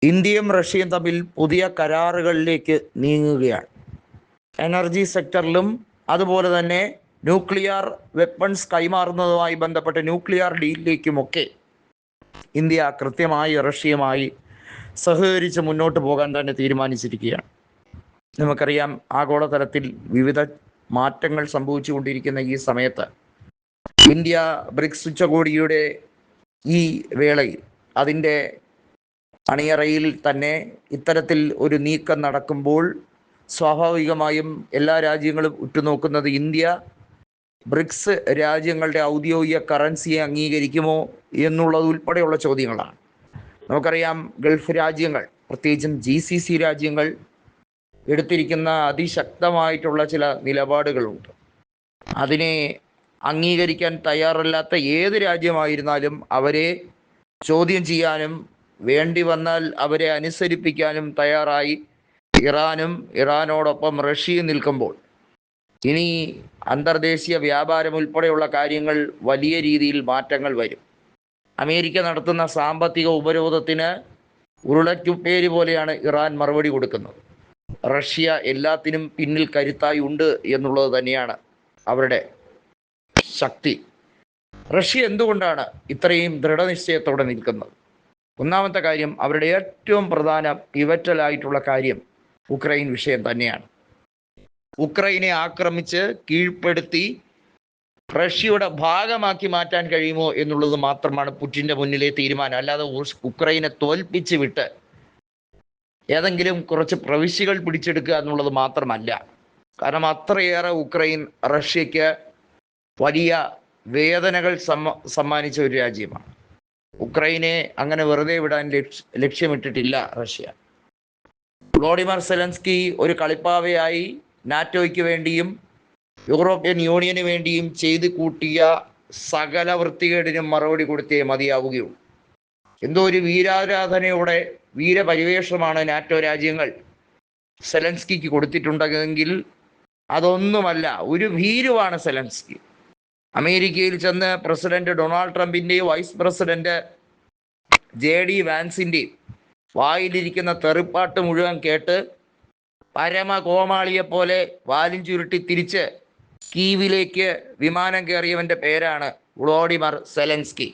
ഇന്ത്യയും റഷ്യയും തമ്മിൽ പുതിയ കരാറുകളിലേക്ക് നീങ്ങുകയാണ്. എനർജി സെക്ടറിലും അതുപോലെ തന്നെ ന്യൂക്ലിയർ വെപ്പൺസ് കൈമാറുന്നതുമായി ബന്ധപ്പെട്ട ന്യൂക്ലിയർ ഡീലിലേക്കുമൊക്കെ ഇന്ത്യ കൃത്യമായി റഷ്യയുമായി സഹകരിച്ച് മുന്നോട്ട് പോകാൻ തന്നെ തീരുമാനിച്ചിരിക്കുകയാണ്. നമുക്കറിയാം, ആഗോളതലത്തിൽ വിവിധ മാറ്റങ്ങൾ സംഭവിച്ചുകൊണ്ടിരിക്കുന്ന ഈ സമയത്ത് ഇന്ത്യ ബ്രിക്സ് ഉച്ചകോടിയുടെ ഈ വേളയിൽ അതിൻ്റെ അണിയറയിൽ തന്നെ ഇത്തരത്തിൽ ഒരു നീക്കം നടക്കുമ്പോൾ സ്വാഭാവികമായും എല്ലാ രാജ്യങ്ങളും ഉറ്റുനോക്കുന്നത് ഇന്ത്യ ബ്രിക്സ് രാജ്യങ്ങളുടെ ഔദ്യോഗിക കറൻസിയെ അംഗീകരിക്കുമോ എന്നുള്ളത് ഉൾപ്പെടെയുള്ള ചോദ്യങ്ങളാണ്. നമുക്കറിയാം, ഗൾഫ് രാജ്യങ്ങൾ പ്രത്യേകിച്ചും GCC രാജ്യങ്ങൾ എടുത്തിരിക്കുന്ന അതിശക്തമായിട്ടുള്ള ചില നിലപാടുകളുണ്ട്. അതിനെ അംഗീകരിക്കാൻ തയ്യാറല്ലാത്ത ഏത് രാജ്യമായിരുന്നാലും അവരെ ചോദ്യം ചെയ്യാനും വേണ്ടി വന്നാൽ അവരെ അനുസരിപ്പിക്കാനും തയ്യാറായി ഇറാനും ഇറാനോടൊപ്പം റഷ്യയും നിൽക്കുമ്പോൾ ഇനി അന്തർദേശീയ വ്യാപാരം ഉൾപ്പെടെയുള്ള കാര്യങ്ങൾ വലിയ രീതിയിൽ മാറ്റങ്ങൾ വരും. അമേരിക്ക നടത്തുന്ന സാമ്പത്തിക ഉപരോധത്തിന് ഉരുളക്കുപ്പേര് പോലെയാണ് ഇറാൻ മറുപടി കൊടുക്കുന്നത്. റഷ്യ എല്ലാത്തിനും പിന്നിൽ കരുത്തായി ഉണ്ട് എന്നുള്ളത് തന്നെയാണ് അവരുടെ ശക്തി. റഷ്യ എന്തുകൊണ്ടാണ് ഇത്രയും ദൃഢനിശ്ചയത്തോടെ നിൽക്കുന്നത്? ഒന്നാമത്തെ കാര്യം, അവരുടെ ഏറ്റവും പ്രധാന പിവറ്റലായിട്ടുള്ള കാര്യം ഉക്രൈൻ വിഷയം തന്നെയാണ്. ഉക്രൈനെ ആക്രമിച്ച് കീഴ്പ്പെടുത്തി റഷ്യയുടെ ഭാഗമാക്കി മാറ്റാൻ കഴിയുമോ എന്നുള്ളത് മാത്രമാണ് പുടിൻ്റെ മുന്നിലെ തീരുമാനം. അല്ലാതെ ഉക്രൈനെ തോൽപ്പിച്ച് വിട്ട് ഏതെങ്കിലും കുറച്ച് പ്രവിശ്യകൾ പിടിച്ചെടുക്കുക എന്നുള്ളത് മാത്രമല്ല. കാരണം അത്രയേറെ ഉക്രൈൻ റഷ്യക്ക് വലിയ വേദനകൾ സമ്മാനിച്ച ഒരു രാജ്യമാണ്. ഉക്രൈനെ അങ്ങനെ വെറുതെ വിടാൻ ലക്ഷ്യമിട്ടിട്ടില്ല റഷ്യ. വ്ളോഡിമർ സെലൻസ്കി ഒരു കളിപ്പാവയായി നാറ്റോയ്ക്ക് വേണ്ടിയും യൂറോപ്യൻ യൂണിയന് വേണ്ടിയും ചെയ്തു കൂട്ടിയ സകല വൃത്തികേടിനും മറുപടി കൊടുത്തേ മതിയാവുകയുള്ളൂ. എന്തോ ഒരു വീരാരാധനയോടെ വീരപരിവേഷമാണ് നാറ്റോ രാജ്യങ്ങൾ സെലൻസ്കിക്ക് കൊടുത്തിട്ടുണ്ടെങ്കിൽ അതൊന്നുമല്ല, ഒരു ഭീരുവാണ് സെലൻസ്കി. അമേരിക്കയിൽ ചെന്ന് പ്രസിഡന്റ് ഡൊണാൾഡ് ട്രംപിൻ്റെയും വൈസ് പ്രസിഡന്റ് JD വാൻസിൻ്റെയും വായിലിരിക്കുന്ന തെറിപ്പാട്ട് മുഴുവൻ കേട്ട് പരമകോമാളിയെപ്പോലെ വാലും ചുരുട്ടി തിരിച്ച് കീവിലേക്ക് വിമാനം കയറിയവൻ്റെ പേരാണ് വ്ളോഡിമർ സെലൻസ്കി.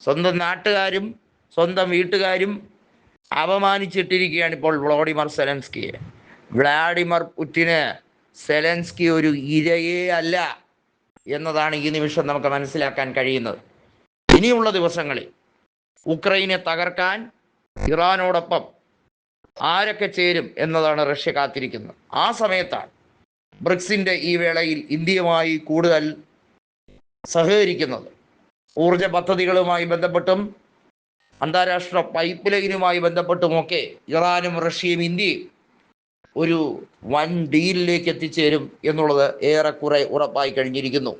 സ്വന്തം നാട്ടുകാരും സ്വന്തം വീട്ടുകാരും അപമാനിച്ചിട്ടിരിക്കുകയാണ് ഇപ്പോൾ വ്ളോഡിമർ സെലൻസ്കിയെ. വ്ളാഡിമർ പുടിന് സെലൻസ്കി ഒരു ഇരയേ അല്ല എന്നതാണ് ഈ നിമിഷം നമുക്ക് മനസ്സിലാക്കാൻ കഴിയുന്നത്. ഇനിയുള്ള ദിവസങ്ങളിൽ ഉക്രൈനെ തകർക്കാൻ ഇറാനോടൊപ്പം ആരൊക്കെ ചേരും എന്നതാണ് റഷ്യ കാത്തിരിക്കുന്നത്. ആ സമയത്താണ് ബ്രിക്സിൻ്റെ ഈ വേളയിൽ ഇന്ത്യയുമായി കൂടുതൽ സഹകരിക്കുന്നത്. ഊർജ പദ്ധതികളുമായി ബന്ധപ്പെട്ടും അന്താരാഷ്ട്ര പൈപ്പ് ലൈനുമായി ബന്ധപ്പെട്ടുമൊക്കെ ഇറാനും റഷ്യയും ഇന്ത്യയും ഒരു വൻ ഡീലിലേക്ക് എത്തിച്ചേരും എന്നുള്ളത് ഏറെക്കുറെ ഉറപ്പായി കഴിഞ്ഞിരിക്കുന്നു.